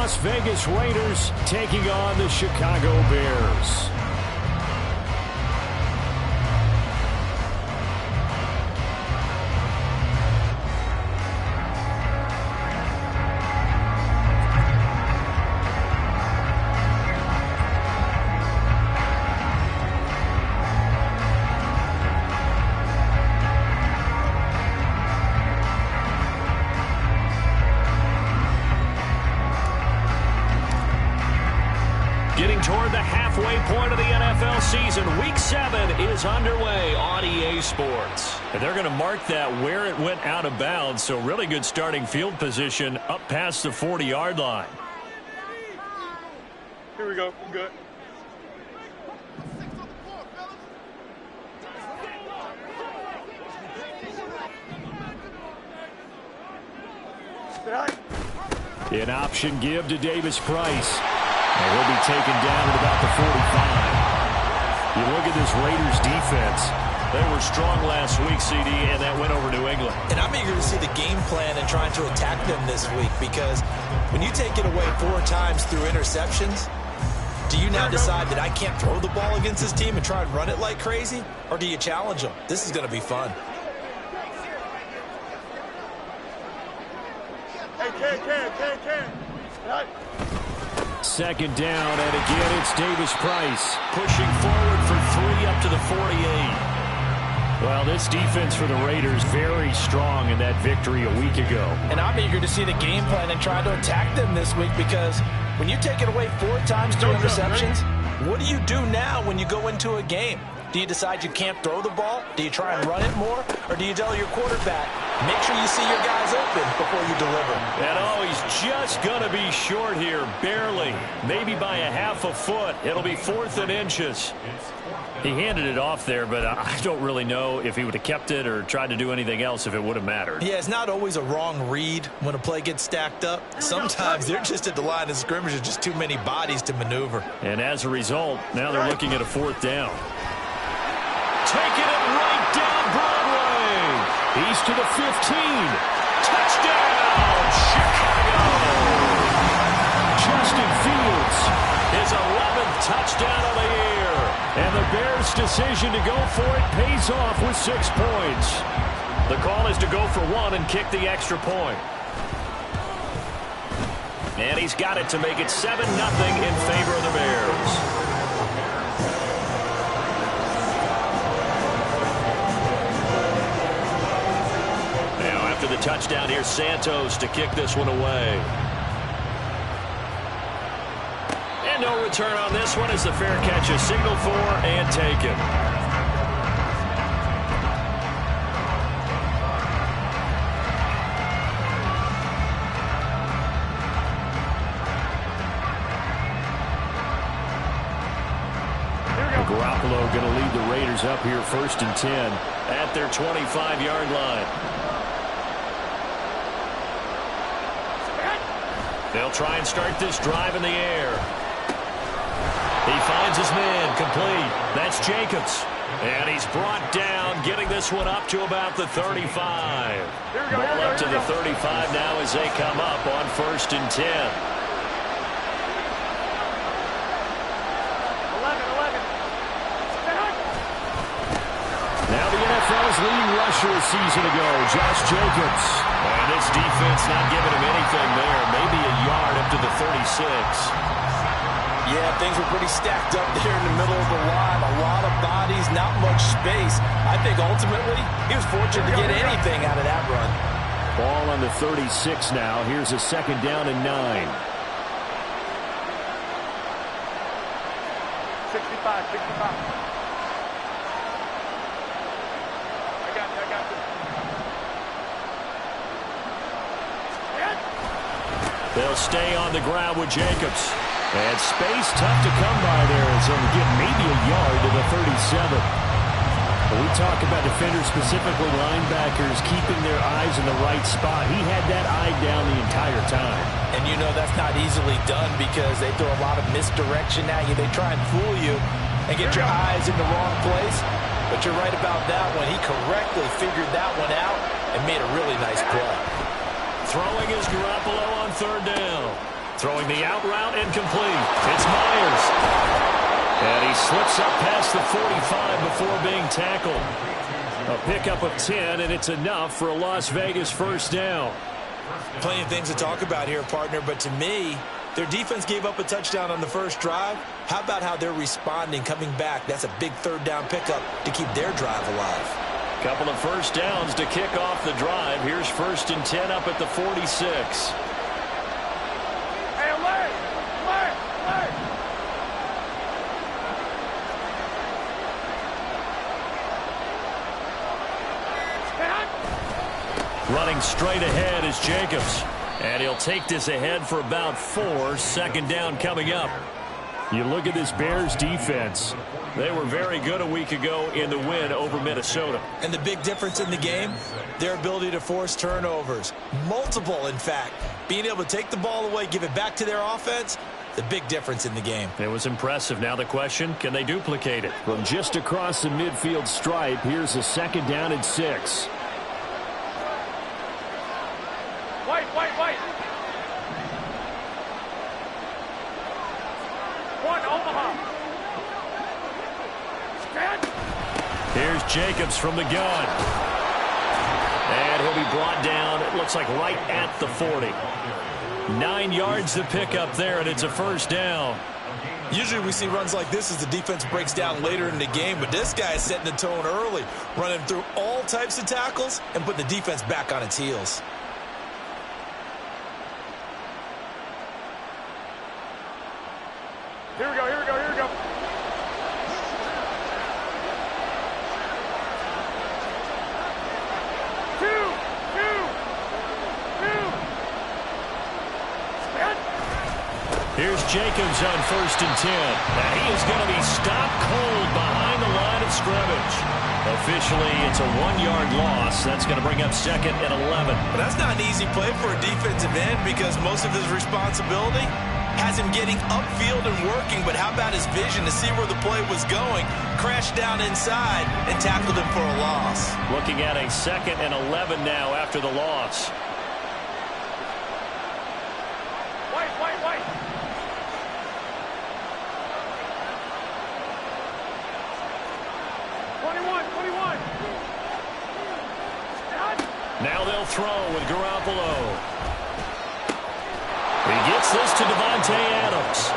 Las Vegas Raiders taking on the Chicago Bears. Getting toward the halfway point of the NFL season. Week 7 is underway on EA Sports. And they're going to mark that where it went out of bounds. So really good starting field position up past the 40-yard line. Here we go. I'm good. An option give to Davis Price. And he'll be taken down at about the 45. You look at this Raiders defense. They were strong last week, CD, and that went over New England. And I'm eager to see the game plan and trying to attack them this week, because when you take it away 4 times through interceptions, do you now decide that I can't throw the ball against this team and try and run it like crazy? Or do you challenge them? This is going to be fun. Hey, Second down, and again it's Davis Price pushing forward for 3 up to the 48. Well, this defense for the Raiders very strong in that victory a week ago. And I'm eager to see the game plan and try to attack them this week, because when you take it away 4 times through interceptions, what do you do now when you go into a game? Do you decide you can't throw the ball? Do you try and run it more? Or do you tell your quarterback, make sure you see your guys open before you deliver? And oh, he's just going to be short here, barely. Maybe by a half a foot. It'll be 4th and inches. He handed it off there, but I don't really know if he would have kept it or tried to do anything else if it would have mattered. Yeah, it's not always a wrong read when a play gets stacked up. Sometimes they're just at the line of scrimmage with just too many bodies to maneuver. And as a result, now they're looking at a 4th down. Taking it right down Broadway. He's to the 15. Touchdown, Chicago. Justin Fields, his 11th touchdown of the year. And the Bears' decision to go for it pays off with 6 points. The call is to go for 1 and kick the extra point. And he's got it to make it 7-0 in favor of the Bears. After the touchdown, here's Santos to kick this one away. And no return on this one as the fair catch is signaled for and taken. Garoppolo going to lead the Raiders up here 1st and 10 at their 25-yard line. They'll try and start this drive in the air. He finds his man, complete. That's Jacobs. And he's brought down, getting this one up to about the 35. Ball up to the 35 now as they come up on 1st and 10. 11. Now the NFL's leading rusher a season ago, Josh Jacobs. And this defense not giving him anything there. Maybe a yard up to the 36. Yeah, things were pretty stacked up there in the middle of the line. A lot of bodies, not much space. I think ultimately he was fortunate to get anything out of that run. Ball on the 36 now. Here's a 2nd down and 9. 65. They'll stay on the ground with Jacobs. And space tough to come by there as he'll get maybe a yard to the 37. When we talk about defenders, specifically linebackers, keeping their eyes in the right spot, he had that eye down the entire time. And you know that's not easily done because they throw a lot of misdirection at you. They try and fool you and get your eyes in the wrong place. But you're right about that one. He correctly figured that one out and made a really nice play. Throwing is Garoppolo on 3rd down. Throwing the out route and complete. It's Myers. And he slips up past the 45 before being tackled. A pickup of 10, and it's enough for a Las Vegas first down. Plenty of things to talk about here, partner, but to me, their defense gave up a touchdown on the first drive. How about how they're responding, coming back? That's a big third down pickup to keep their drive alive. Couple of first downs to kick off the drive. Here's 1st and 10 up at the 46. Hey, alert! Alert! Alert! Running straight ahead is Jacobs. And he'll take this ahead for about 4. 2nd down coming up. You look at this Bears defense. They were very good a week ago in the win over Minnesota. And the big difference in the game, their ability to force turnovers. Multiple, in fact. Being able to take the ball away, give it back to their offense, the big difference in the game. It was impressive. Now the question, can they duplicate it? From just across the midfield stripe, here's a 2nd down and 6. Wait! One, Omaha. Stand. Here's Jacobs from the gun. And he'll be brought down, it looks like right at the 40. 9 yards to pick up there, and it's a first down. Usually we see runs like this as the defense breaks down later in the game, but this guy is setting the tone early, running through all types of tackles and putting the defense back on its heels. Here we go. 2. Stand. Here's Jacobs on 1st and 10. Now he is going to be stopped cold behind the line of scrimmage. Officially, it's a 1-yard loss. That's going to bring up 2nd and 11. But that's not an easy play for a defensive end because most of his responsibility has him getting upfield and working, but how about his vision to see where the play was going, crashed down inside, and tackled him for a loss. Looking at a 2nd and 11 now after the loss. Wait. 21. Stand. Now they'll throw with Garoppolo. He gets this to Devontae Adams.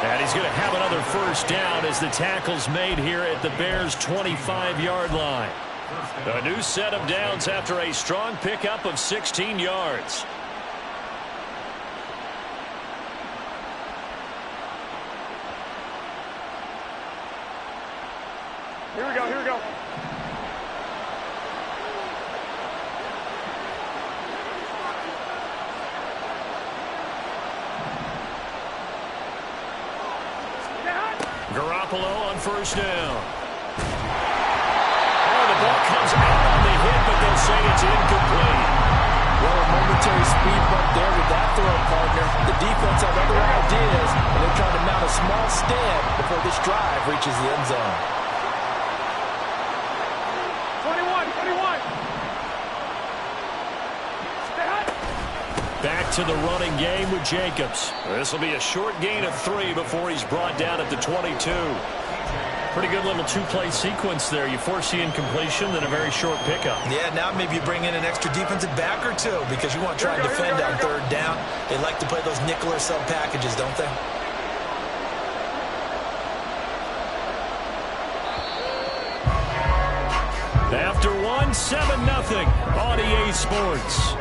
And he's going to have another first down as the tackle's made here at the Bears' 25-yard line. A new set of downs after a strong pickup of 16 yards. Here we go. Garoppolo on first down. Oh, the ball comes out on the hit, but they'll say it's incomplete. Well, a momentary speed bump there with that throw, partner. The defense have other ideas, and they're trying to mount a small stand before this drive reaches the end zone. 21. Stand. Back to the running game with Jacobs. This will be a short gain of 3 before he's brought down at the 22. Pretty good little 2-play sequence there. You force the incompletion, then a very short pickup. Yeah, now maybe you bring in an extra defensive back or two because you want to try and defend on third down. They like to play those nickel or sub packages, don't they? After 1, 7-0 on EA Sports.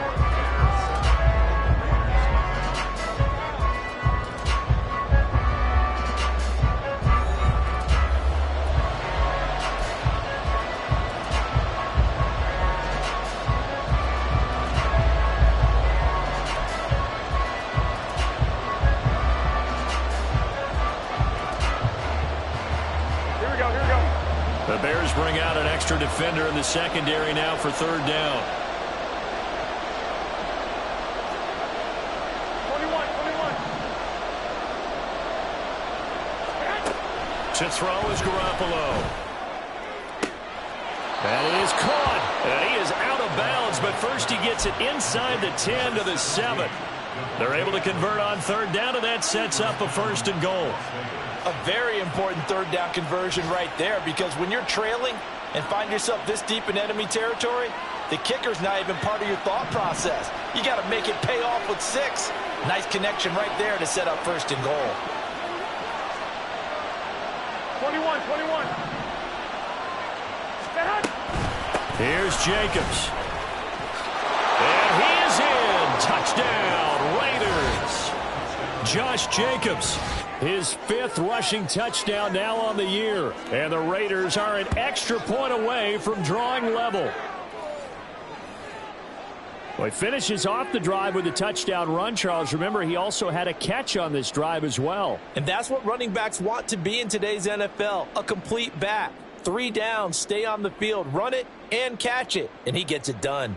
The Bears bring out an extra defender in the secondary now for third down. 21. To throw is Garoppolo. That is caught. And he is out of bounds, but first he gets it inside the 10 to the 7. They're able to convert on third down, and that sets up a 1st and goal. A very important third down conversion right there, because when you're trailing and find yourself this deep in enemy territory, the kicker's not even part of your thought process. You got to make it pay off with 6. Nice connection right there to set up 1st and goal. 21. Here's Jacobs. And he is in. Touchdown, Raiders. Josh Jacobs, his 5th rushing touchdown now on the year. And the Raiders are an extra point away from drawing level. Well, he finishes off the drive with a touchdown run, Charles. Remember, he also had a catch on this drive as well. And that's what running backs want to be in today's NFL, a complete back. 3 downs, stay on the field, run it, and catch it. And he gets it done.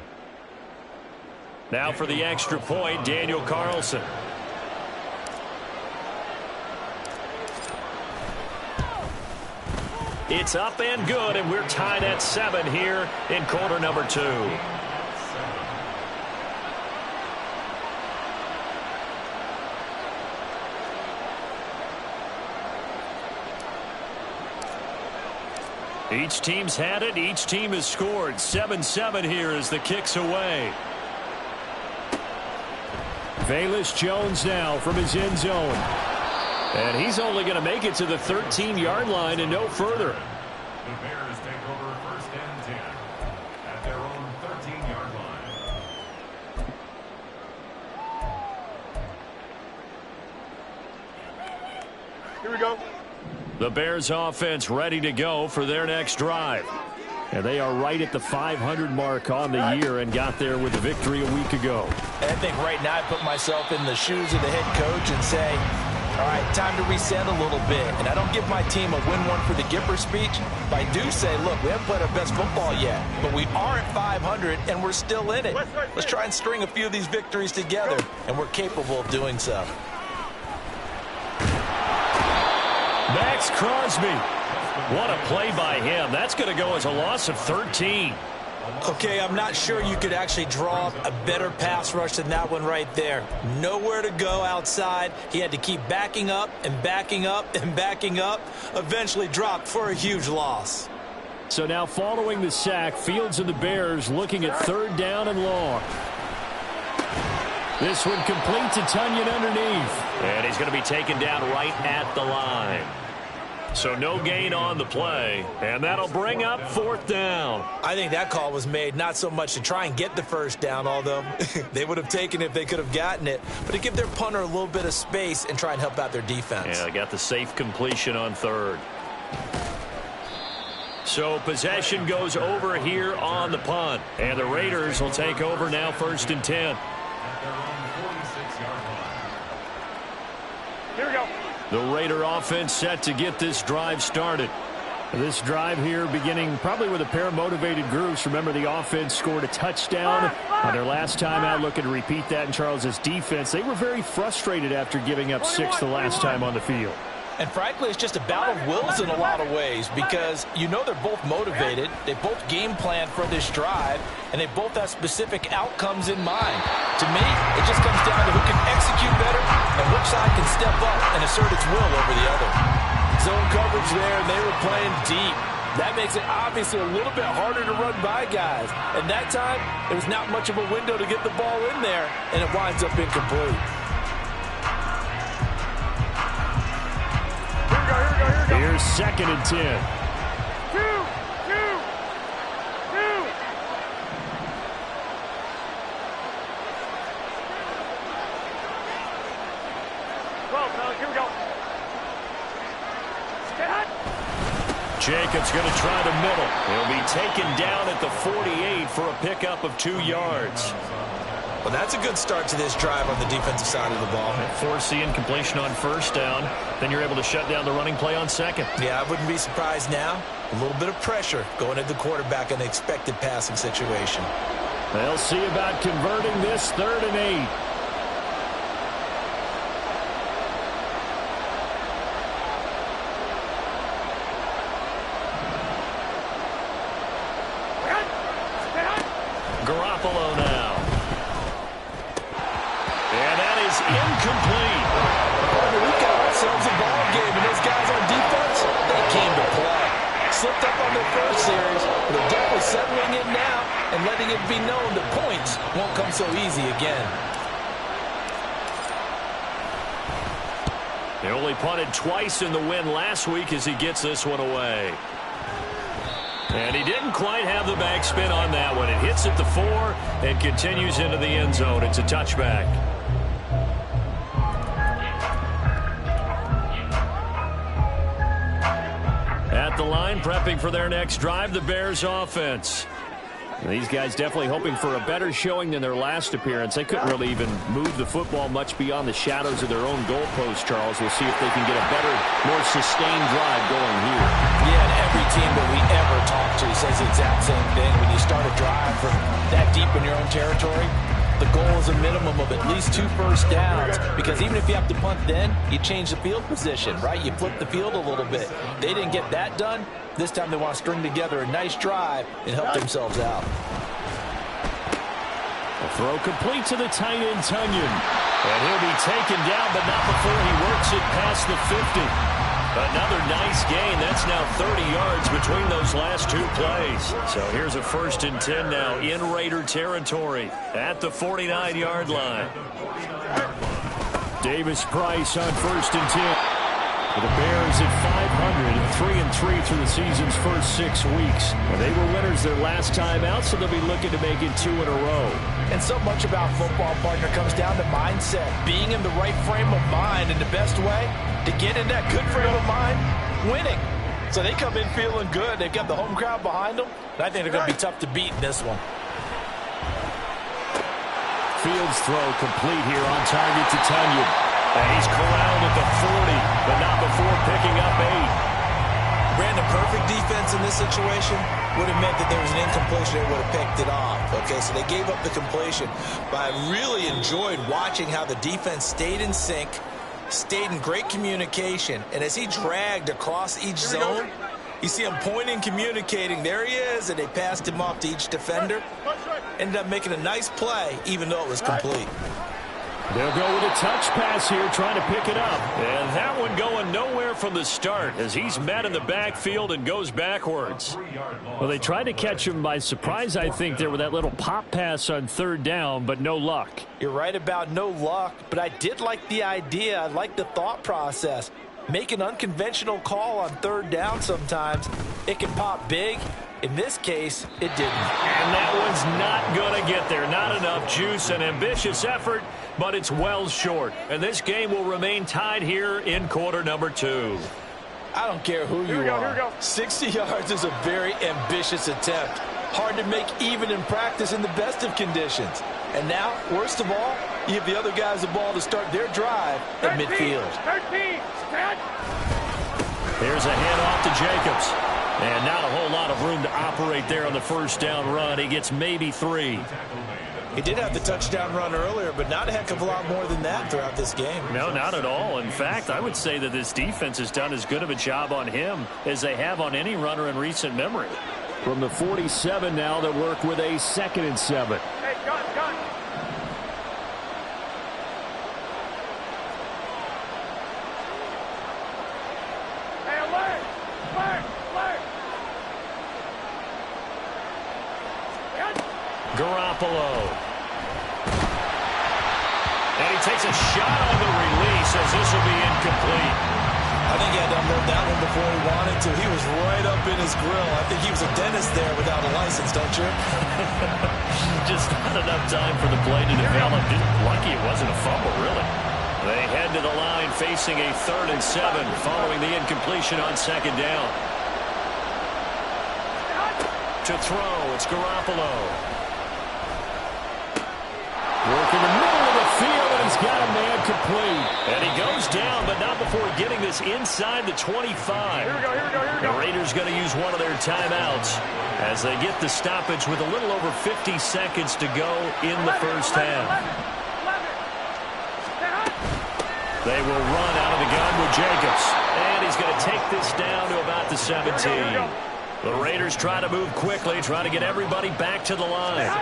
Now for the extra point, Daniel Carlson. It's up and good, and we're tied at 7 here in quarter number 2. Each team's had it. Each team has scored. 7-7 here as the kick's away. Velus Jones now from his end zone. And he's only going to make it to the 13-yard line and no further. The Bears take over 1st and 10 at their own 13-yard line. Here we go. The Bears offense ready to go for their next drive. And they are right at the 500 mark on the year and got there with a victory a week ago. And I think right now I put myself in the shoes of the head coach and say, all right, time to reset a little bit. And I don't give my team a win one for the Gipper speech, but I do say, look, we haven't played our best football yet, but we are at 500 and we're still in it. Let's try and string a few of these victories together, and we're capable of doing so. Max Crosby. What a play by him. That's going to go as a loss of 13. Okay, I'm not sure you could actually draw a better pass rush than that one right there. Nowhere to go outside. He had to keep backing up and backing up and backing up. Eventually dropped for a huge loss. So now following the sack, Fields and the Bears looking at 3rd down and long. This one complete to Tunyon underneath. And he's going to be taken down right at the line. So no gain on the play, and that'll bring up 4th down. I think that call was made not so much to try and get the 1st down, although they would have taken it if they could have gotten it, but to give their punter a little bit of space and try and help out their defense. Yeah, they got the safe completion on 3rd. So possession goes over here on the punt, and the Raiders will take over now 1st and 10. Here we go. The Raider offense set to get this drive started. This drive here beginning probably with a pair of motivated groups. Remember, the offense scored a touchdown on their last time out. Looking to repeat that in Charles's defense. They were very frustrated after giving up 6 the last time on the field. And frankly, it's just a battle of wills in a lot of ways, because you know they're both motivated, they both game plan for this drive, and they both have specific outcomes in mind. To me, it just comes down to who can execute better and which side can step up and assert its will over the other. Zone coverage there, and they were playing deep. That makes it obviously a little bit harder to run by guys. And that time, there was not much of a window to get the ball in there, and it winds up incomplete. Here's 2nd and 10. Two. 12, now here we go. Get hot. Jacobs going to try the middle. He'll be taken down at the 48 for a pickup of 2 yards. Well, that's a good start to this drive on the defensive side of the ball. Force the incompletion on 1st down. Then you're able to shut down the running play on 2nd. Yeah, I wouldn't be surprised now. A little bit of pressure going at the quarterback in an expected passing situation. They'll see about converting this 3rd and 8. Garoppolo now. And it be known that points won't come so easy again. They only punted twice in the win last week as he gets this one away. And he didn't quite have the backspin on that one. It hits at the 4 and continues into the end zone. It's a touchback. At the line, prepping for their next drive, the Bears offense. These guys definitely hoping for a better showing than their last appearance. They couldn't really even move the football much beyond the shadows of their own goalpost, Charles. We'll see if they can get a better, more sustained drive going here. Yeah, and every team that we ever talk to says the exact same thing. When you start a drive from that deep in your own territory, the goal is a minimum of at least 2 first downs, because even if you have to punt then, you change the field position, right? You flip the field a little bit. They didn't get that done. This time they want to string together a nice drive and help themselves out. A throw complete to the tight end, Tunyon. And he'll be taken down, but not before he works it past the 50. Another nice gain. That's now 30 yards between those last 2 plays. So here's a 1st and 10 now in Raider territory at the 49-yard line. Davis Price on 1st and 10. The Bears at 500, 3-3 through the season's first 6 weeks. And they were winners their last time out, so they'll be looking to make it 2 in a row. And so much about football, partner, comes down to mindset. Being in the right frame of mind, and the best way to get in that good frame of mind, winning. So they come in feeling good. They've got the home crowd behind them. And I think they're going to be tough to beat in this one. Fields throw complete here on target to Tunyon. And he's corralled at the 40, but not before picking up 8. Brandon, perfect defense in this situation would have meant that there was an incompletion. They would have picked it off. Okay, so they gave up the completion. But I really enjoyed watching how the defense stayed in sync, stayed in great communication. And as he dragged across each zone, you see him pointing, communicating. There he is, and they passed him off to each defender. Ended up making a nice play, even though it was complete. They'll go with a touch pass here, trying to pick it up. And that one going nowhere from the start as he's met in the backfield and goes backwards. Well, they tried to catch him by surprise, I think, there with that little pop pass on 3rd down, but no luck. You're right about no luck, but I did like the idea. I like the thought process. Make an unconventional call on 3rd down sometimes. It can pop big. In this case, it didn't. And that one's not going to get there. Not enough juice. An ambitious effort, but it's well short. And this game will remain tied here in quarter number 2. I don't care who you are. 60 yards is a very ambitious attempt. Hard to make even in practice in the best of conditions. And now, worst of all, you give the other guys the ball to start their drive at midfield. 13, stand. Here's a handoff to Jacobs. And not a whole lot of room to operate there on the 1st down run. He gets maybe 3. He did have the touchdown run earlier, but not a heck of a lot more than that throughout this game. No, not at all. In fact, I would say that this defense has done as good of a job on him as they have on any runner in recent memory. From the 47 now, they'll work with a 2nd and 7. Hey, gun. Hey, alert! Garoppolo. And he takes a shot on the release as this will be incomplete. I think he had to unload that one before he wanted to. He was right up in his grill. I think he was a dentist there without a license, don't you? Just not enough time for the play to develop. Just lucky it wasn't a fumble, really. They head to the line facing a 3rd and 7 following the incompletion on 2nd down. To throw, it's Garoppolo. Working the middle of the field, and he's got a man complete. And he goes down, but not before getting this inside the 25. Here we go. The Raiders going to use one of their timeouts as they get the stoppage with a little over 50 seconds to go in the first half. They will run out of the gun with Jacobs. And he's going to take this down to about the 17. The Raiders try to move quickly, try to get everybody back to the line.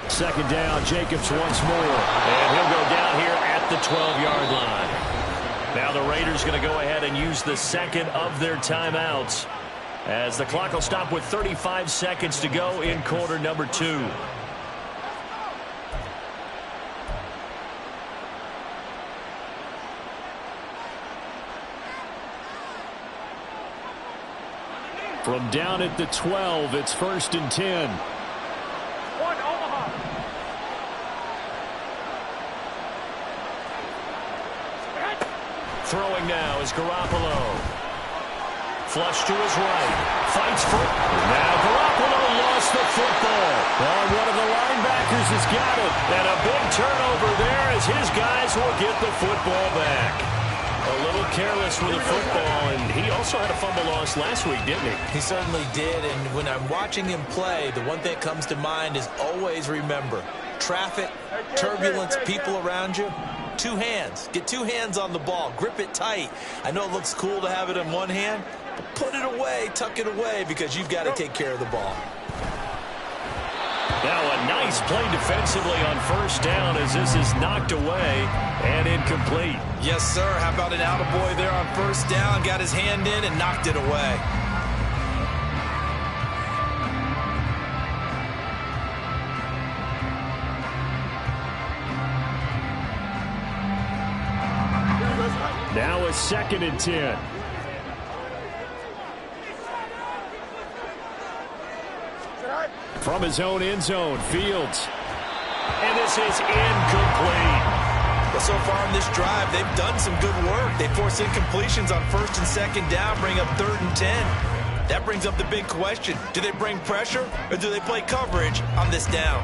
2nd down, Jacobs once more. And he'll go down here at the 12-yard line. Now the Raiders going to go ahead and use the 2nd of their timeouts as the clock will stop with 35 seconds to go in quarter number 2. From down at the 12, it's 1st and 10. One, Omaha. Throwing now is Garoppolo. Flush to his right. Fights for it. Now Garoppolo lost the football. Oh, one of the linebackers has got it. And a big turnover there as his guys will get the football back. A little careless with the football, and he also had a fumble loss last week, didn't he? He certainly did, and when I'm watching him play, the one thing that comes to mind is always remember, traffic, turbulence, people around you, 2 hands. Get 2 hands on the ball. Grip it tight. I know it looks cool to have it in one hand, but put it away, tuck it away, because you've got to take care of the ball. Now a nice play defensively on 1st down as this is knocked away and incomplete. Yes, sir. How about an attaboy there on 1st down? Got his hand in and knocked it away. Now a 2nd and 10. From his own end zone, Fields. And this is incomplete. But so far in this drive, they've done some good work. They force incompletions on 1st and 2nd down, bring up 3rd and 10. That brings up the big question. Do they bring pressure or do they play coverage on this down?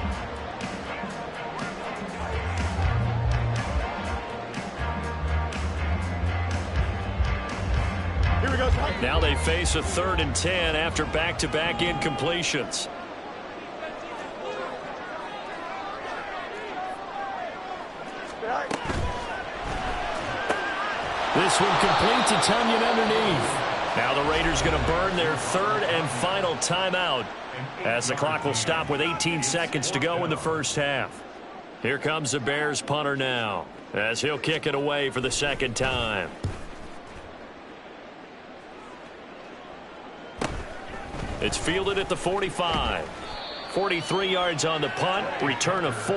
Here we go. Now they face a 3rd and 10 after back-to-back incompletions. This one complete to Tonyan underneath. Now the Raiders going to burn their 3rd and final timeout as the clock will stop with 18 seconds to go in the 1st half. Here comes the Bears punter now as he'll kick it away for the 2nd time. It's fielded at the 45. 43 yards on the punt, return of 4,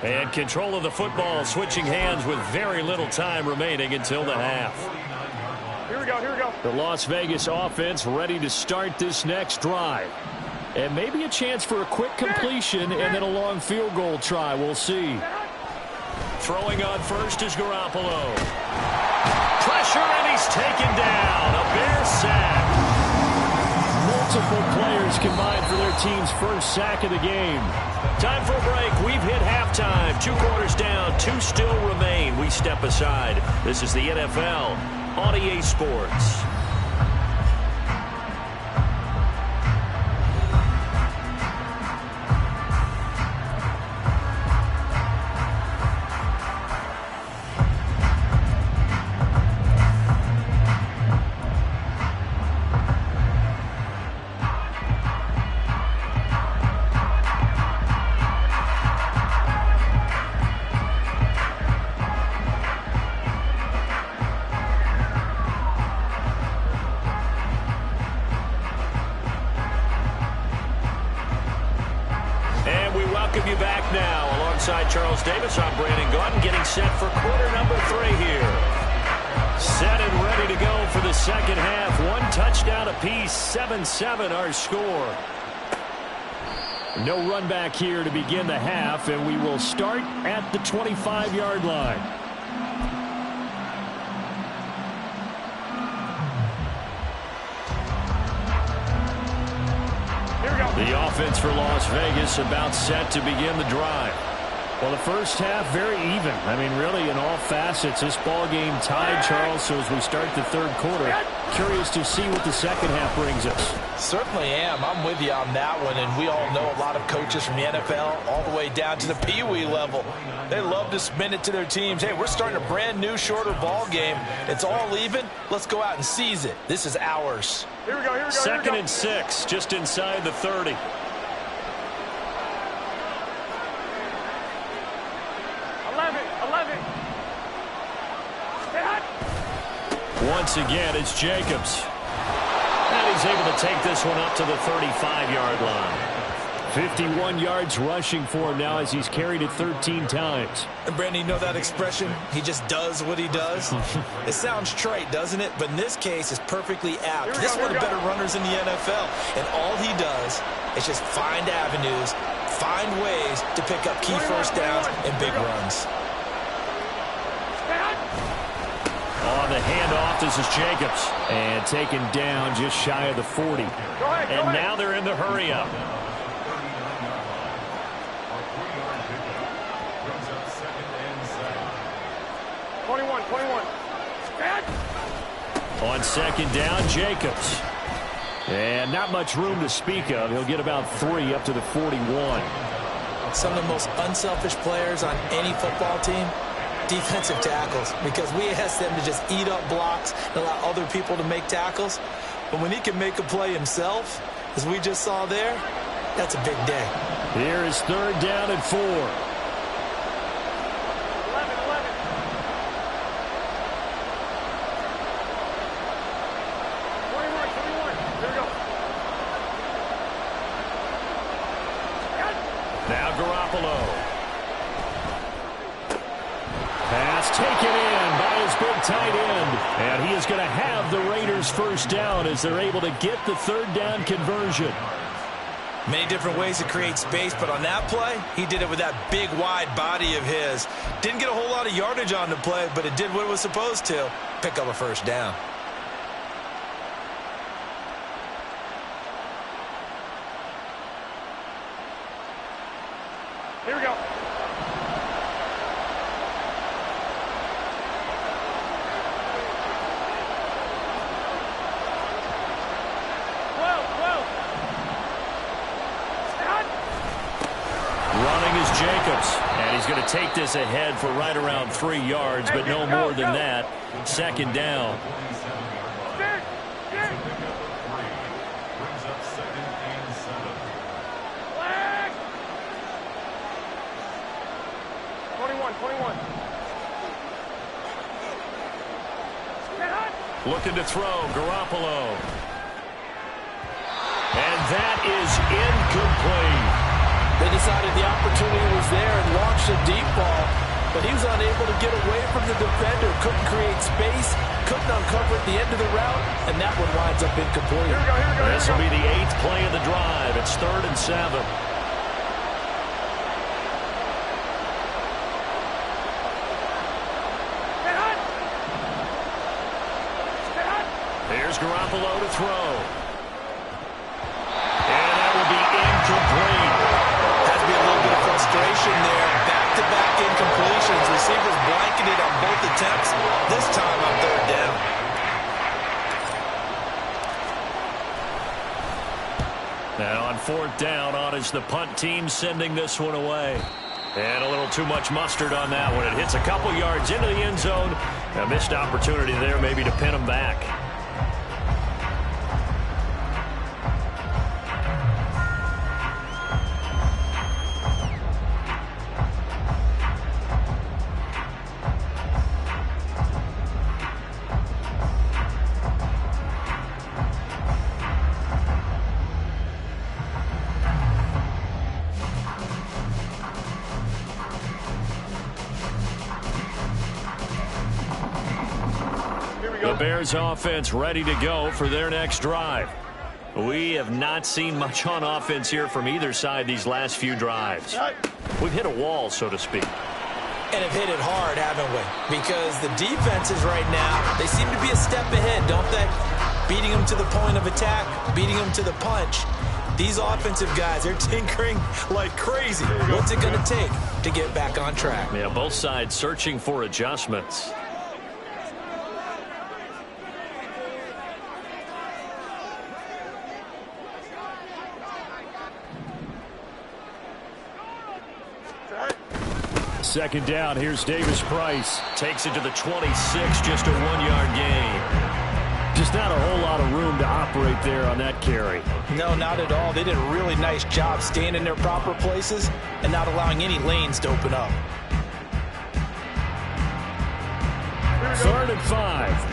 and control of the football switching hands with very little time remaining until the half. Here we go, here we go. The Las Vegas offense ready to start this next drive. And maybe a chance for a quick completion and then a long field goal try. We'll see. Throwing on 1st is Garoppolo. Pressure, and he's taken down. A Bears sack. Multiple players combined for their team's 1st sack of the game. Time for a break. We've hit halftime. 2 quarters down. 2 still remain. We step aside. This is the NFL on EA Sports. Charles Davis, I'm Brandon Gaudin, getting set for quarter number 3 here. Set and ready to go for the 2nd half. 1 touchdown apiece, 7-7 our score. No run back here to begin the half, and we will start at the 25-yard line. Here we go. The offense for Las Vegas about set to begin the drive. Well, the 1st half, very even. I mean, really, in all facets, this ball game tied, Charles. So as we start the 3rd quarter, curious to see what the 2nd half brings us. Certainly am. I'm with you on that one, and we all know a lot of coaches from the NFL all the way down to the Pee-wee level. They love to spin it to their teams. Hey, we're starting a brand new, shorter ball game. It's all even. Let's go out and seize it. This is ours. Here we go, here we go. 2nd and 6, just inside the 30. Once again, it's Jacobs. And he's able to take this one up to the 35-yard line. 51 yards rushing for him now as he's carried it 13 times. And Brandon, you know that expression? He just does what he does. It sounds trite, doesn't it? But in this case, it's perfectly apt. This is one of the better runners in the NFL. And all he does is just find avenues, find ways to pick up key first downs and big runs. On the handoff, this is Jacobs. And taken down just shy of the 40. And now they're in the hurry-up. On second down, Jacobs. And not much room to speak of. He'll get about 3 up to the 41. Some of the most unselfish players on any football team, defensive tackles, because we ask them to just eat up blocks and allow other people to make tackles. But when he can make a play himself, as we just saw there, that's a big day. Here is third down and 4. 21. Here we go. Now Garoppolo. Pass taken in by his big tight end. And he is going to have the Raiders first down as they're able to get the third down conversion. Many different ways to create space, but on that play, he did it with that big, wide body of his. Didn't get a whole lot of yardage on the play, but it did what it was supposed to. Pick up a first down. Here we go. Running is Jacobs. And he's going to take this ahead for right around 3 yards, but no more than that. Second down. Brings up second and 7. 21. Looking to throw, Garoppolo. And that is incomplete. They decided the opportunity was there and launched a deep ball, but he was unable to get away from the defender, couldn't create space, couldn't uncover at the end of the route, and that one winds up incomplete. Here we go. This will be the 8th play of the drive. It's 3rd and 7. Here's Garoppolo to throw. And that will be incomplete. Has to be a little bit of frustration there. Back-to-back incompletions. Receivers blanketed on both attempts. This time on third down. And on 4th down, on is the punt team sending this one away. And a little too much mustard on that one. It hits a couple yards into the end zone. A missed opportunity there maybe to pin him back. The Bears offense ready to go for their next drive. We have not seen much on offense here from either side these last few drives. We've hit a wall, so to speak. And have hit it hard, haven't we? Because the defenses right now, they seem to be a step ahead, don't they? Beating them to the point of attack, beating them to the punch. These offensive guys, they're tinkering like crazy. What's it going to take to get back on track? Yeah, both sides searching for adjustments. Second down, here's Davis Price. Takes it to the 26, just a 1-yard gain. Just not a whole lot of room to operate there on that carry. No, not at all. They did a really nice job staying in their proper places and not allowing any lanes to open up. 3rd and 5.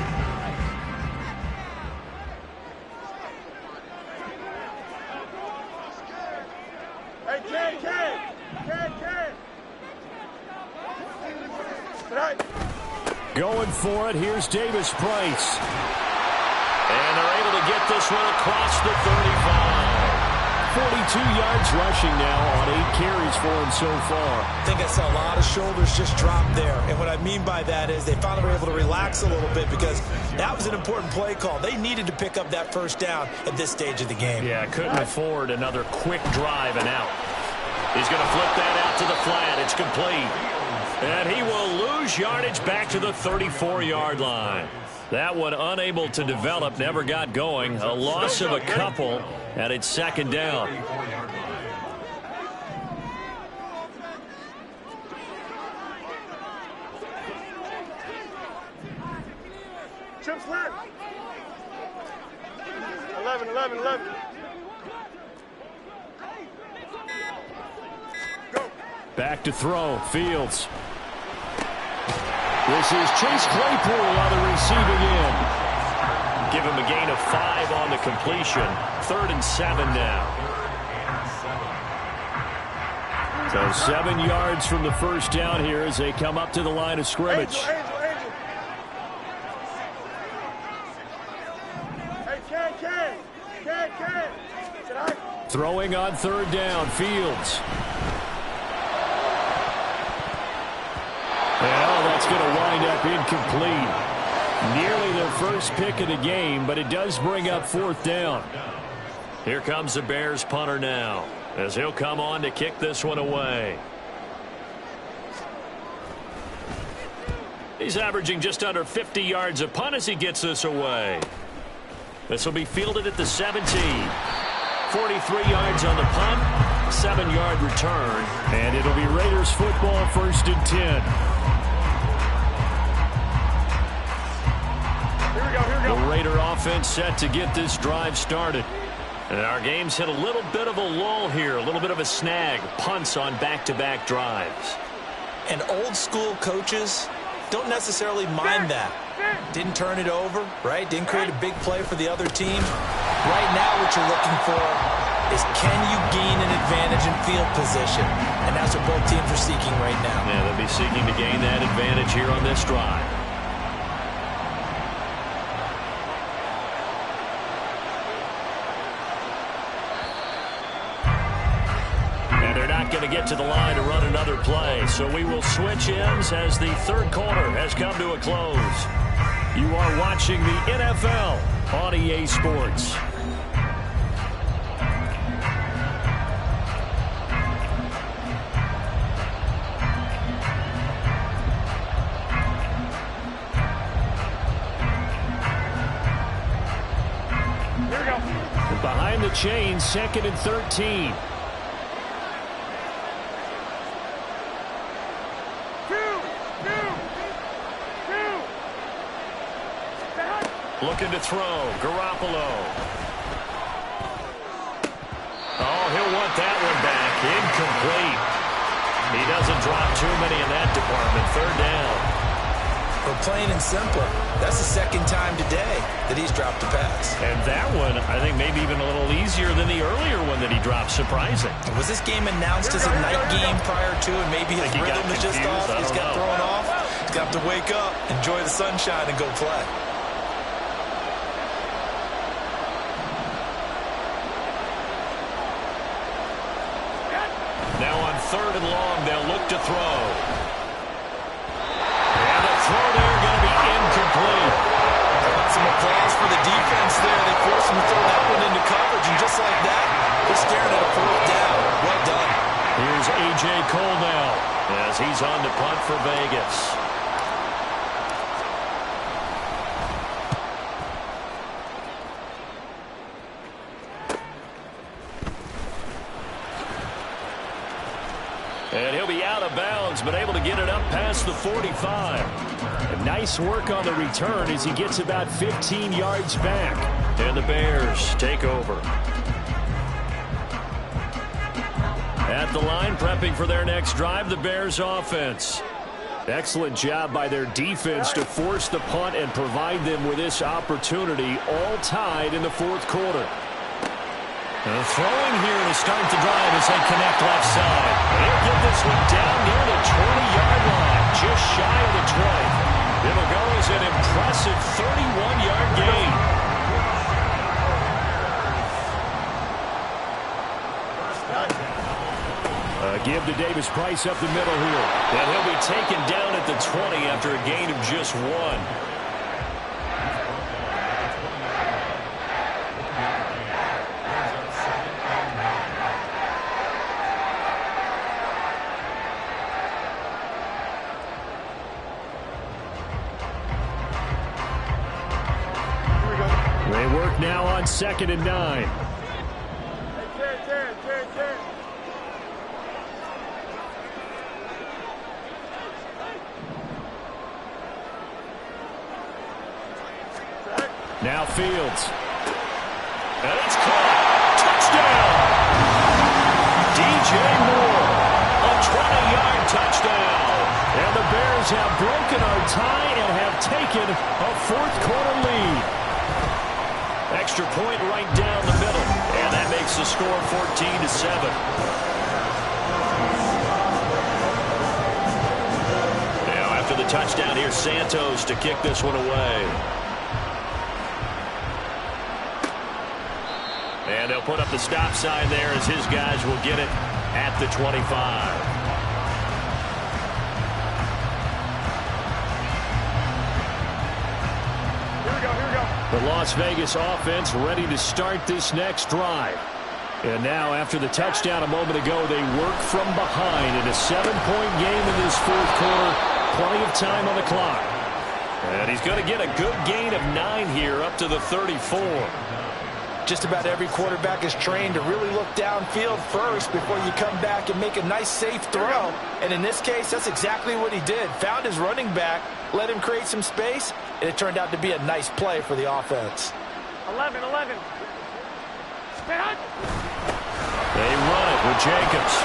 Going for it, here's Davis Price. And they're able to get this one across the 35. 42 yards rushing now on 8 carries for him so far. I think I saw a lot of shoulders just drop there. And what I mean by that is they finally were able to relax a little bit because that was an important play call. They needed to pick up that first down at this stage of the game. Yeah, couldn't afford another quick drive and out. He's going to flip that out to the flat. It's complete. And he will lose yardage back to the 34-yard line. That one unable to develop, never got going. A loss of a couple, and it's second down. Trips left. 11, 11, 11. Go. Back to throw, Fields. This is Chase Claypool on the receiving end. Give him a gain of 5 on the completion. 3rd and 7 now. So 7 yards from the first down here as they come up to the line of scrimmage. Angel. Hey, Ken. Should I? Throwing on 3rd down, Fields. Well, that's going to wind up incomplete. Nearly their first pick of the game, but it does bring up 4th down. Here comes the Bears punter now, as he'll come on to kick this one away. He's averaging just under 50 yards a punt as he gets this away. This will be fielded at the 17. 43 yards on the punt, 7-yard return, and it'll be Raiders football, 1st and 10. Here we go. The Raider offense set to get this drive started. And our game's hit a little bit of a lull here, a little bit of a snag. Punts on back-to-back drives. And old-school coaches don't necessarily mind that. Didn't turn it over, right? Didn't create a big play for the other team. Right now what you're looking for is can you gain an advantage in field position? And that's what both teams are seeking right now. Yeah, they'll be seeking to gain that advantage here on this drive. Going to get to the line to run another play, so we will switch ends as the 3rd quarter has come to a close. You are watching the NFL on EA Sports. Here we go. Behind the chains, 2nd and 13. Looking to throw. Garoppolo. Oh, he'll want that one back. Incomplete. He doesn't drop too many in that department. 3rd down. But plain and simple, that's the 2nd time today that he's dropped a pass. And that one, I think, maybe even a little easier than the earlier one that he dropped. Surprising. Was this game announced as a night game prior to, and maybe his rhythm is just off? He's got thrown off. He's got to wake up, enjoy the sunshine, and go play. Now on 3rd and long, they'll look to throw. And the throw there going to be incomplete. Some applause for the defense there. They forced him to throw that one into coverage, and just like that, they're staring at a 4th down. Well done. Here's A.J. Cole now as he's on to punt for Vegas. And he'll be out of bounds, but able to get it up past the 45. And nice work on the return as he gets about 15 yards back. And the Bears take over. At the line, prepping for their next drive, the Bears offense. Excellent job by their defense to force the punt and provide them with this opportunity, all tied in the 4th quarter. And throwing here to start the drive as they connect left side. They'll get this one down near the 20-yard line, just shy of the 20. It'll go as an impressive 31-yard gain. Give to Davis Price up the middle here. And he'll be taken down at the 20 after a gain of just 1. They work now on 2nd and 9. Now Fields. And it's caught. Touchdown. DJ Moore. A 20-yard touchdown. And the Bears have broken our tie and have taken a fourth-quarter lead. Extra point right down the middle. And that makes the score 14-7. Now after the touchdown, here's Santos to kick this one away. And they'll put up the stop sign there as his guys will get it at the 25. Here we go. The Las Vegas offense ready to start this next drive. And now after the touchdown a moment ago, they work from behind in a 7-point game in this fourth quarter. Plenty of time on the clock. And he's going to get a good gain of 9 here up to the 34. Just about every quarterback is trained to really look downfield first before you come back and make a nice, safe throw. And in this case, that's exactly what he did. Found his running back, let him create some space, and it turned out to be a nice play for the offense. 11. Stand. They run it with Jacobs.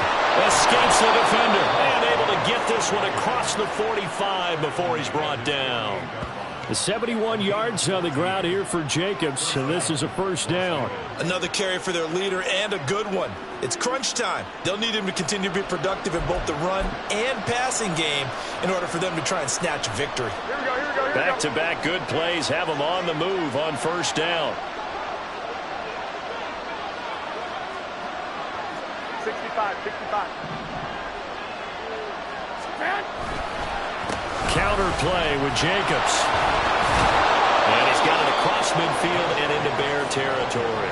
Escapes the defender and able to get this one across the 45 before he's brought down. The 71 yards on the ground here for Jacobs, and this is a first down. Another carry for their leader and a good one. It's crunch time. They'll need him to continue to be productive in both the run and passing game in order for them to try and snatch a victory. Here we go. Back-to-back good plays have them on the move on first down. 65. Stand. Counter play with Jacobs. And he's got it across midfield and into Bear territory.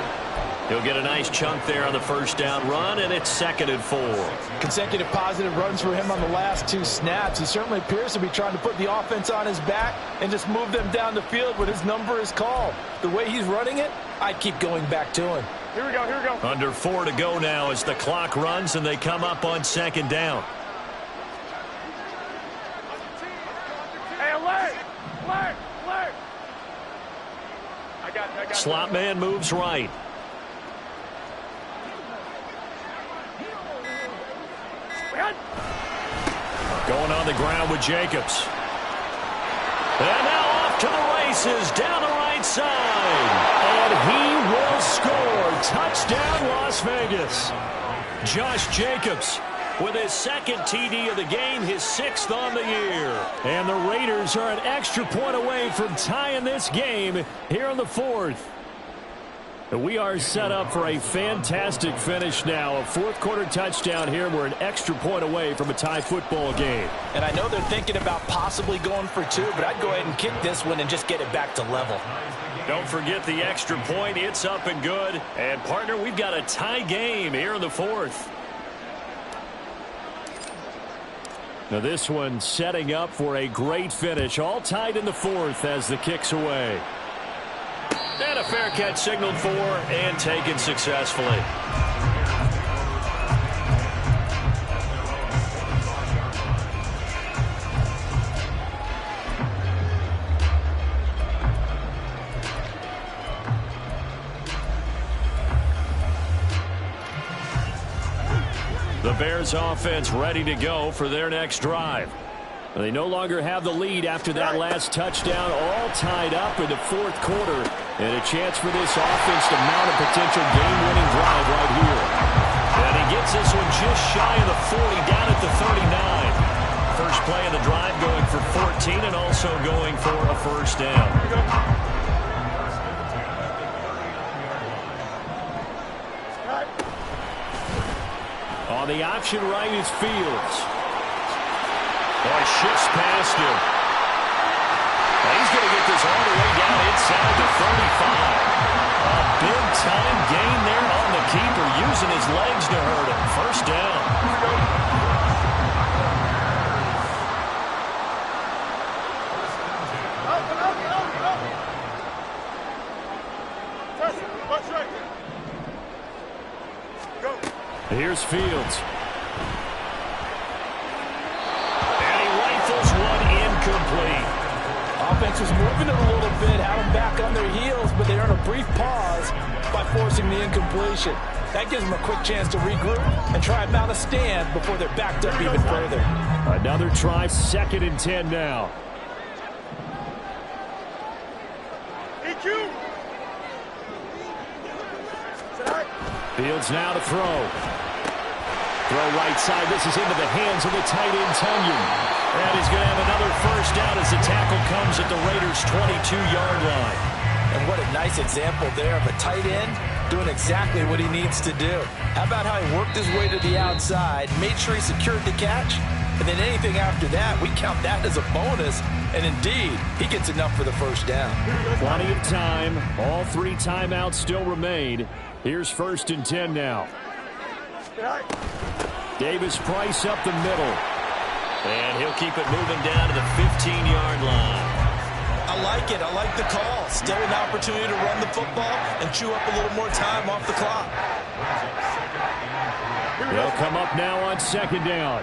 He'll get a nice chunk there on the first down run, and it's 2nd and 4. Consecutive positive runs for him on the last 2 snaps. He certainly appears to be trying to put the offense on his back and just move them down the field when his number is called. The way he's running it, I'd keep going back to him. Here we go. Under 4 to go now as the clock runs, and they come up on 2nd down. Hey, alert! I got Slot man moves right. Going on the ground with Jacobs. And now off to the races down the right side. And he will score. Touchdown, Las Vegas. Josh Jacobs with his 2nd TD of the game, his 6th on the year. And the Raiders are an extra point away from tying this game here in the 4th. We are set up for a fantastic finish now. A fourth-quarter touchdown here. We're an extra point away from a tie football game. And I know they're thinking about possibly going for 2, but I'd go ahead and kick this one and just get it back to level. Don't forget the extra point. It's up and good. And, partner, we've got a tie game here in the 4th. Now this one setting up for a great finish. All tied in the 4th as the kick's away. And a fair catch signaled for and taken successfully. The Bears offense ready to go for their next drive. They no longer have the lead after that last touchdown, all tied up in the 4th quarter. And a chance for this offense to mount a potential game-winning drive right here. And he gets this one just shy of the 40, down at the 39. First play of the drive going for 14 and also going for a first down. On the option right is Fields. Boy, shifts past him. He's going to get this all the way down inside the 35. A big-time gain there on the keeper, using his legs to hurt him. First down. Here's Fields. And he rifles one incomplete. Offense was moving it a little bit, had them back on their heels, but they earned a brief pause by forcing the incompletion. That gives them a quick chance to regroup and try and mount a stand before they're backed up even further. Another try, 2nd and 10 now. Fields now to throw. Throw right side. This is into the hands of the tight end, Tonyan. And he's going to have another first down as the tackle comes at the Raiders' 22-yard line. And what a nice example there of a tight end doing exactly what he needs to do. How about how he worked his way to the outside, made sure he secured the catch, and then anything after that, we count that as a bonus. And indeed, he gets enough for the first down. Plenty of time. All 3 timeouts still remain. Here's 1st and 10 now. Davis-Price up the middle. And he'll keep it moving down to the 15-yard line. I like it. I like the call. Still an opportunity to run the football and chew up a little more time off the clock. They'll come up now on 2nd down.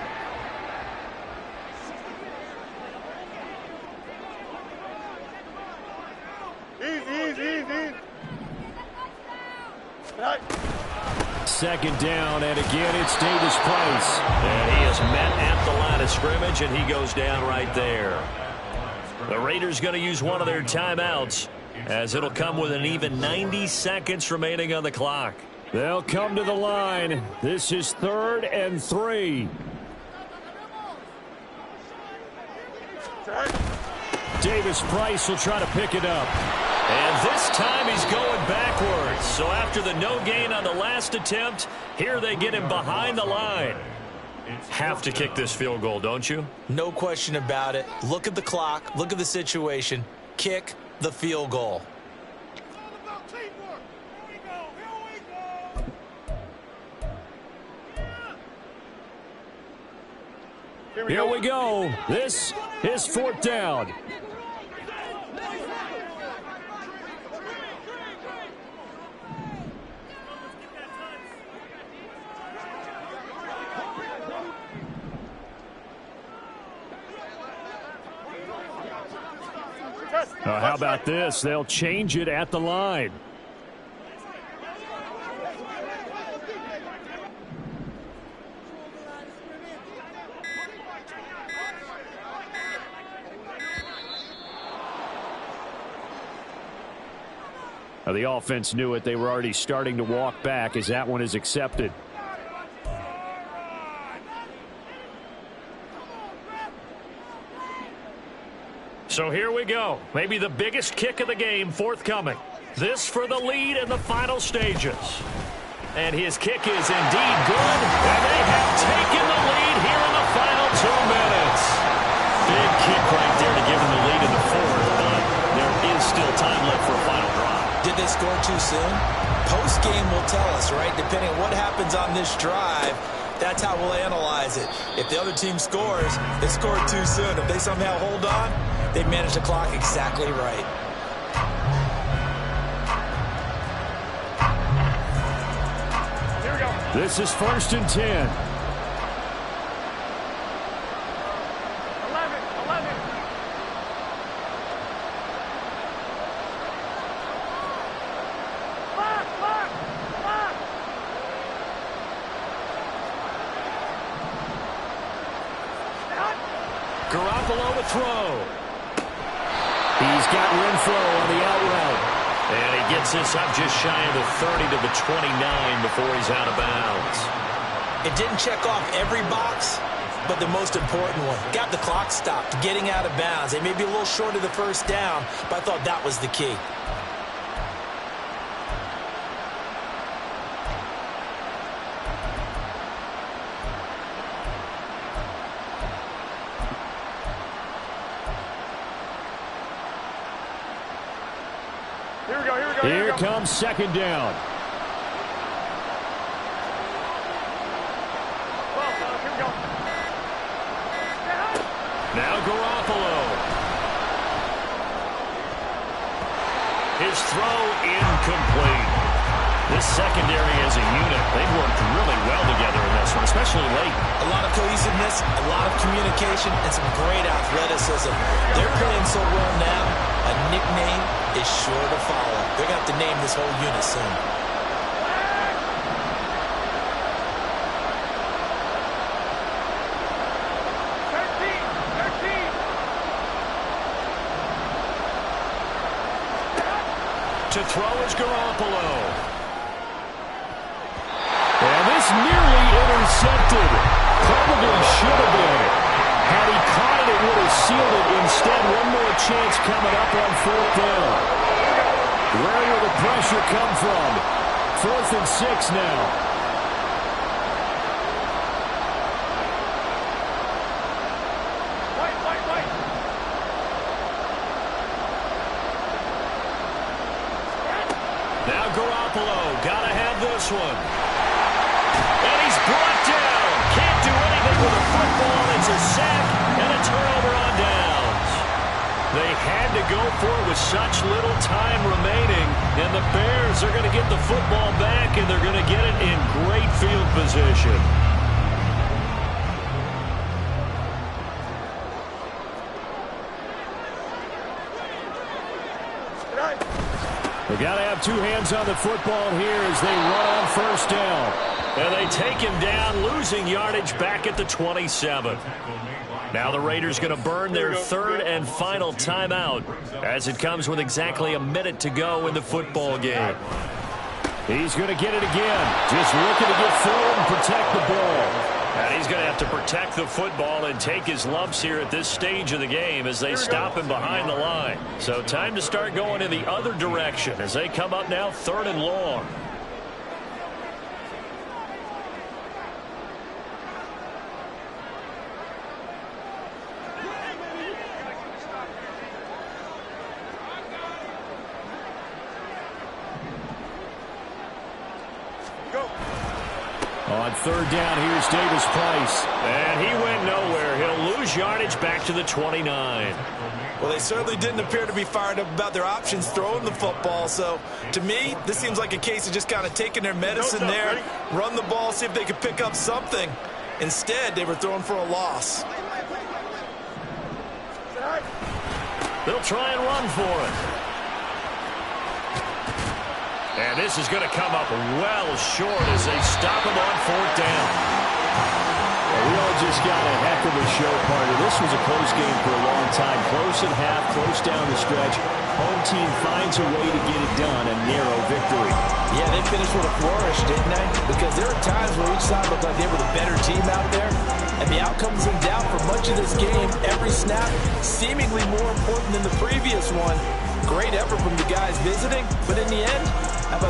Easy. 2nd down, and again it's Davis-Price. And he is met at the line of scrimmage, and he goes down right there. The Raiders going to use one of their timeouts, as it'll come with an even 90 seconds remaining on the clock. They'll come to the line. This is 3rd and 3. Davis-Price will try to pick it up. And this time he's going backwards. So after the no gain on the last attempt, here they get him behind the line. Have to kick this field goal, don't you? No question about it. Look at the clock. Look at the situation. Kick the field goal. Here we go. This is 4th down. How about this? They'll change it at the line. Now, the offense knew it. They were already starting to walk back as that one is accepted. So here we go. Maybe the biggest kick of the game forthcoming. This for the lead in the final stages. And his kick is indeed good. And they have taken the lead here in the final 2 minutes. Big kick right there to give them the lead in the 4th, but there is still time left for a final drive. Did they score too soon? Post-game will tell us, right? Depending on what happens on this drive, that's how we'll analyze it. If the other team scores, they scored too soon. If they somehow hold on, they managed the clock exactly right. Here we go. This is 1st and 10. 11. Garoppolo to throw. He's got Renfrow on the out route. And he gets this up just shy of the 30 to the 29 before he's out of bounds. It didn't check off every box, but the most important one. Got the clock stopped, getting out of bounds. They may be a little short of the first down, but I thought that was the key. Here comes second down. Now Garoppolo. His throw incomplete. This secondary as a unit, they've worked really well together in this one, especially late. A lot of cohesiveness, a lot of communication, and some great athleticism. They're playing so well now, a nickname is sure to follow. They're going to have to name this whole unit soon. To throw is Garoppolo. And this nearly intercepted. Probably should have been. Had he caught it, it would have sealed it. Instead, one more chance coming up on fourth down. Where will the pressure come from? 4th and 6 now. Now Garoppolo, gotta have this one. And he's brought down. Can't do anything with a football. It's a sack and a turnover on downs. They had to go for it with such little time remaining. And the Bears are going to get the football back, and they're going to get it in great field position. They got to have two hands on the football here as they run on first down. And they take him down, losing yardage back at the 27. Now the Raiders going to burn their third and final timeout as it comes with exactly a minute to go in the football game. He's going to get it again. Just looking to get forward and protect the ball. And he's going to have to protect the football and take his lumps here at this stage of the game as they stop him behind the line. So time to start going in the other direction as they come up now 3rd and long. On 3rd down, here's Davis Price. And he went nowhere. He'll lose yardage back to the 29. Well, they certainly didn't appear to be fired up about their options throwing the football. So, to me, this seems like a case of just kind of taking their medicine there, run the ball, see if they could pick up something. Instead, they were throwing for a loss. They'll try and run for it. And this is going to come up well short as they stop him on 4th down. Well, we all just got a heck of a show, partner. This was a close game for a long time. Close at half, close down the stretch. Home team finds a way to get it done, a narrow victory. Yeah, they finished with a flourish, didn't they? Because there were times where each side looked like they were the better team out there. And the outcome's in doubt for much of this game. Every snap seemingly more important than the previous one. Great effort from the guys visiting, but in the end,